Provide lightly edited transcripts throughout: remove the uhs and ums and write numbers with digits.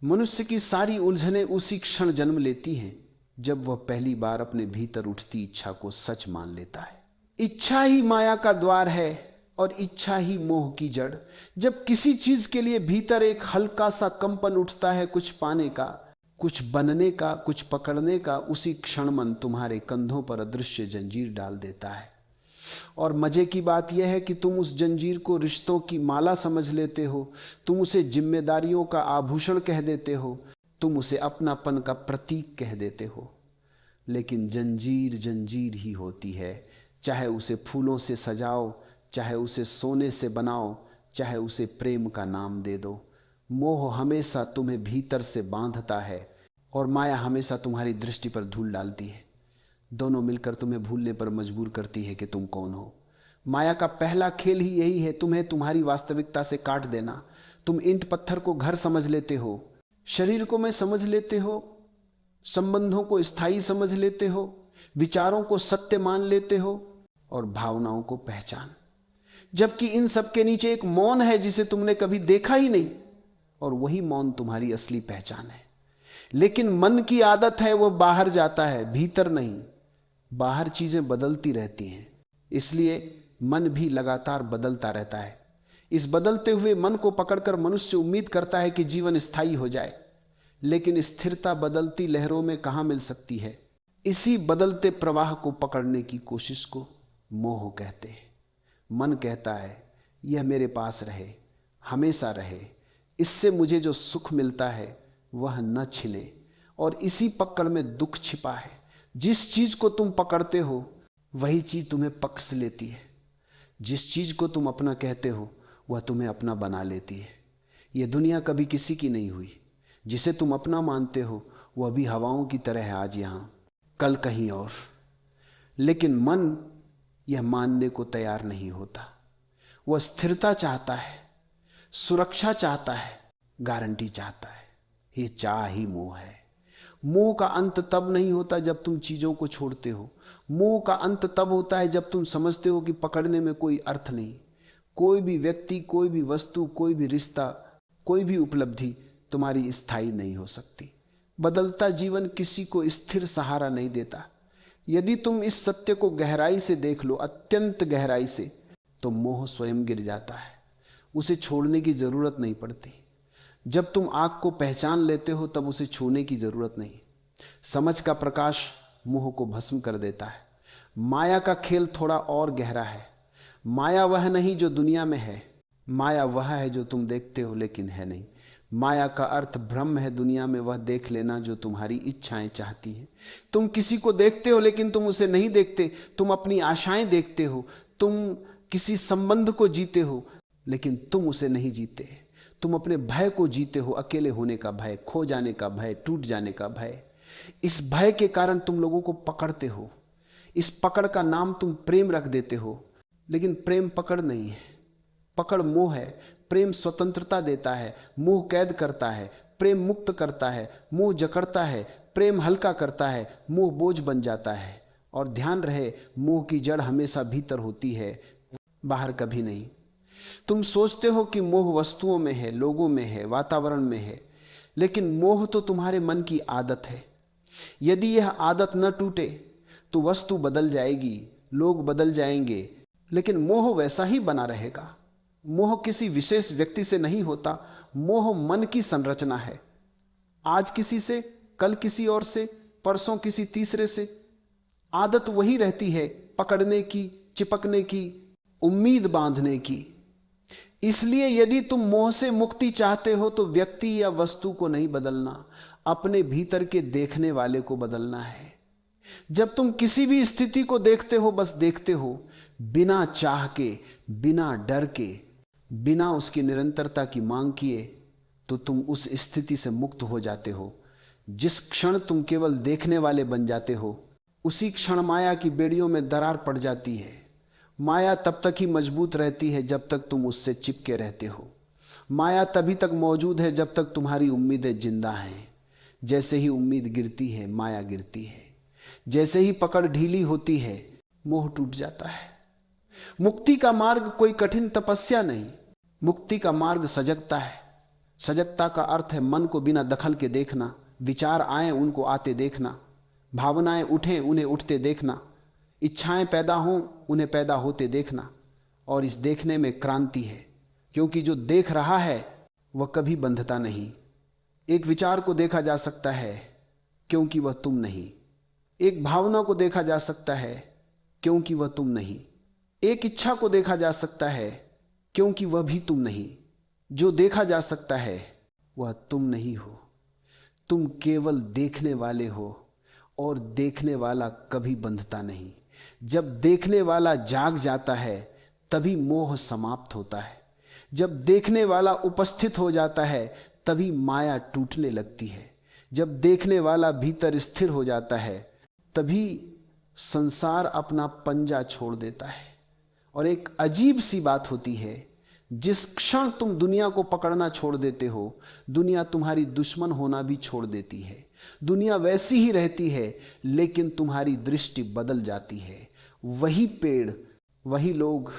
मनुष्य की सारी उलझनें उसी क्षण जन्म लेती हैं जब वह पहली बार अपने भीतर उठती इच्छा को सच मान लेता है। इच्छा ही माया का द्वार है और इच्छा ही मोह की जड़। जब किसी चीज के लिए भीतर एक हल्का सा कंपन उठता है, कुछ पाने का, कुछ बनने का, कुछ पकड़ने का, उसी क्षण मन तुम्हारे कंधों पर अदृश्य जंजीर डाल देता है। और मजे की बात यह है कि तुम उस जंजीर को रिश्तों की माला समझ लेते हो, तुम उसे जिम्मेदारियों का आभूषण कह देते हो, तुम उसे अपनापन का प्रतीक कह देते हो। लेकिन जंजीर जंजीर ही होती है, चाहे उसे फूलों से सजाओ, चाहे उसे सोने से बनाओ, चाहे उसे प्रेम का नाम दे दो। मोह हमेशा तुम्हें भीतर से बांधता है और माया हमेशा तुम्हारी दृष्टि पर धूल डालती है। दोनों मिलकर तुम्हें भूलने पर मजबूर करती है कि तुम कौन हो। माया का पहला खेल ही यही है, तुम्हें तुम्हारी वास्तविकता से काट देना। तुम ईंट पत्थर को घर समझ लेते हो, शरीर को मैं समझ लेते हो, संबंधों को स्थायी समझ लेते हो, विचारों को सत्य मान लेते हो और भावनाओं को पहचान। जबकि इन सब के नीचे एक मौन है जिसे तुमने कभी देखा ही नहीं, और वही मौन तुम्हारी असली पहचान है। लेकिन मन की आदत है, वह बाहर जाता है, भीतर नहीं। बाहर चीजें बदलती रहती हैं, इसलिए मन भी लगातार बदलता रहता है। इस बदलते हुए मन को पकड़कर मनुष्य उम्मीद करता है कि जीवन स्थायी हो जाए, लेकिन स्थिरता बदलती लहरों में कहां मिल सकती है। इसी बदलते प्रवाह को पकड़ने की कोशिश को मोह कहते हैं। मन कहता है यह मेरे पास रहे, हमेशा रहे, इससे मुझे जो सुख मिलता है वह न छिने, और इसी पकड़ में दुख छिपा है। जिस चीज को तुम पकड़ते हो वही चीज तुम्हें पकड़ लेती है, जिस चीज को तुम अपना कहते हो वह तुम्हें अपना बना लेती है। यह दुनिया कभी किसी की नहीं हुई। जिसे तुम अपना मानते हो वह भी हवाओं की तरह है, आज यहां कल कहीं और। लेकिन मन यह मानने को तैयार नहीं होता। वह स्थिरता चाहता है, सुरक्षा चाहता है, गारंटी चाहता है। ये चाह ही मोह है। मोह का अंत तब नहीं होता जब तुम चीजों को छोड़ते हो। मोह का अंत तब होता है जब तुम समझते हो कि पकड़ने में कोई अर्थ नहीं। कोई भी व्यक्ति, कोई भी वस्तु, कोई भी रिश्ता, कोई भी उपलब्धि तुम्हारी स्थायी नहीं हो सकती। बदलता जीवन किसी को स्थिर सहारा नहीं देता। यदि तुम इस सत्य को गहराई से देख लो, अत्यंत गहराई से, तो मोह स्वयं गिर जाता है। उसे छोड़ने की जरूरत नहीं पड़ती। जब तुम आग को पहचान लेते हो तब उसे छूने की जरूरत नहीं। समझ का प्रकाश मोह को भस्म कर देता है। माया का खेल थोड़ा और गहरा है। माया वह नहीं जो दुनिया में है, माया वह है जो तुम देखते हो लेकिन है नहीं। माया का अर्थ भ्रम है दुनिया में वह देख लेना जो तुम्हारी इच्छाएं चाहती हैं। तुम किसी को देखते हो लेकिन तुम उसे नहीं देखते, तुम अपनी आशाएं देखते हो। तुम किसी संबंध को जीते हो लेकिन तुम उसे नहीं जीते। तुम अपने भय को जीते हो, अकेले होने का भय, खो जाने का भय, टूट जाने का भय। इस भय के कारण तुम लोगों को पकड़ते हो। इस पकड़ का नाम तुम प्रेम रख देते हो, लेकिन प्रेम पकड़ नहीं है, पकड़ मोह है। प्रेम स्वतंत्रता देता है, मोह कैद करता है। प्रेम मुक्त करता है, मोह जकड़ता है। प्रेम हल्का करता है, मोह बोझ बन जाता है। और ध्यान रहे, मोह की जड़ हमेशा भीतर होती है, बाहर कभी नहीं। तुम सोचते हो कि मोह वस्तुओं में है, लोगों में है, वातावरण में है, लेकिन मोह तो तुम्हारे मन की आदत है। यदि यह आदत न टूटे तो वस्तु बदल जाएगी, लोग बदल जाएंगे, लेकिन मोह वैसा ही बना रहेगा। मोह किसी विशेष व्यक्ति से नहीं होता, मोह मन की संरचना है। आज किसी से, कल किसी और से, परसों किसी तीसरे से। आदत वही रहती है, पकड़ने की, चिपकने की, उम्मीद बांधने की। इसलिए यदि तुम मोह से मुक्ति चाहते हो तो व्यक्ति या वस्तु को नहीं बदलना, अपने भीतर के देखने वाले को बदलना है। जब तुम किसी भी स्थिति को देखते हो, बस देखते हो, बिना चाह के, बिना डर के, बिना उसकी निरंतरता की मांग किए, तो तुम उस स्थिति से मुक्त हो जाते हो। जिस क्षण तुम केवल देखने वाले बन जाते हो, उसी क्षण माया की बेड़ियों में दरार पड़ जाती है। माया तब तक ही मजबूत रहती है जब तक तुम उससे चिपके रहते हो। माया तभी तक मौजूद है जब तक तुम्हारी उम्मीदें जिंदा हैं। जैसे ही उम्मीद गिरती है, माया गिरती है। जैसे ही पकड़ ढीली होती है, मोह टूट जाता है। मुक्ति का मार्ग कोई कठिन तपस्या नहीं, मुक्ति का मार्ग सजगता है। सजगता का अर्थ है मन को बिना दखल के देखना, विचार आए उनको आते देखना, भावनाएं उठें उन्हें उठते देखना, इच्छाएं पैदा हों उन्हें पैदा होते देखना। और इस देखने में क्रांति है, क्योंकि जो देख रहा है वह कभी बंधता नहीं। एक विचार को देखा जा सकता है क्योंकि वह तुम नहीं, एक भावना को देखा जा सकता है क्योंकि वह तुम नहीं, एक इच्छा को देखा जा सकता है क्योंकि वह भी तुम नहीं। जो देखा जा सकता है वह तुम नहीं हो, तुम केवल देखने वाले हो, और देखने वाला कभी बंधता नहीं। जब देखने वाला जाग जाता है तभी मोह समाप्त होता है। जब देखने वाला उपस्थित हो जाता है तभी माया टूटने लगती है। जब देखने वाला भीतर स्थिर हो जाता है तभी संसार अपना पंजा छोड़ देता है। और एक अजीब सी बात होती है, जिस क्षण तुम दुनिया को पकड़ना छोड़ देते हो, दुनिया तुम्हारी दुश्मन होना भी छोड़ देती है। दुनिया वैसी ही रहती है लेकिन तुम्हारी दृष्टि बदल जाती है। वही पेड़, वही लोग,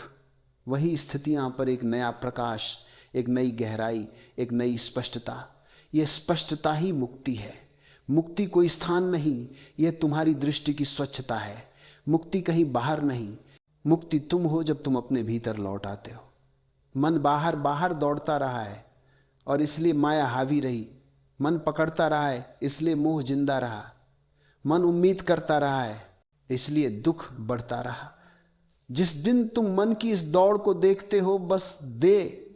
वही स्थितियां पर एक नया प्रकाश, एक नई गहराई, एक नई स्पष्टता। यह स्पष्टता ही मुक्ति है। मुक्ति कोई स्थान नहीं, यह तुम्हारी दृष्टि की स्वच्छता है। मुक्ति कहीं बाहर नहीं, मुक्ति तुम हो जब तुम अपने भीतर लौट आते हो। मन बाहर बाहर दौड़ता रहा है और इसलिए माया हावी रही। मन पकड़ता रहा है इसलिए मोह जिंदा रहा। मन उम्मीद करता रहा है इसलिए दुख बढ़ता रहा। जिस दिन तुम मन की इस दौड़ को देखते हो, बस दे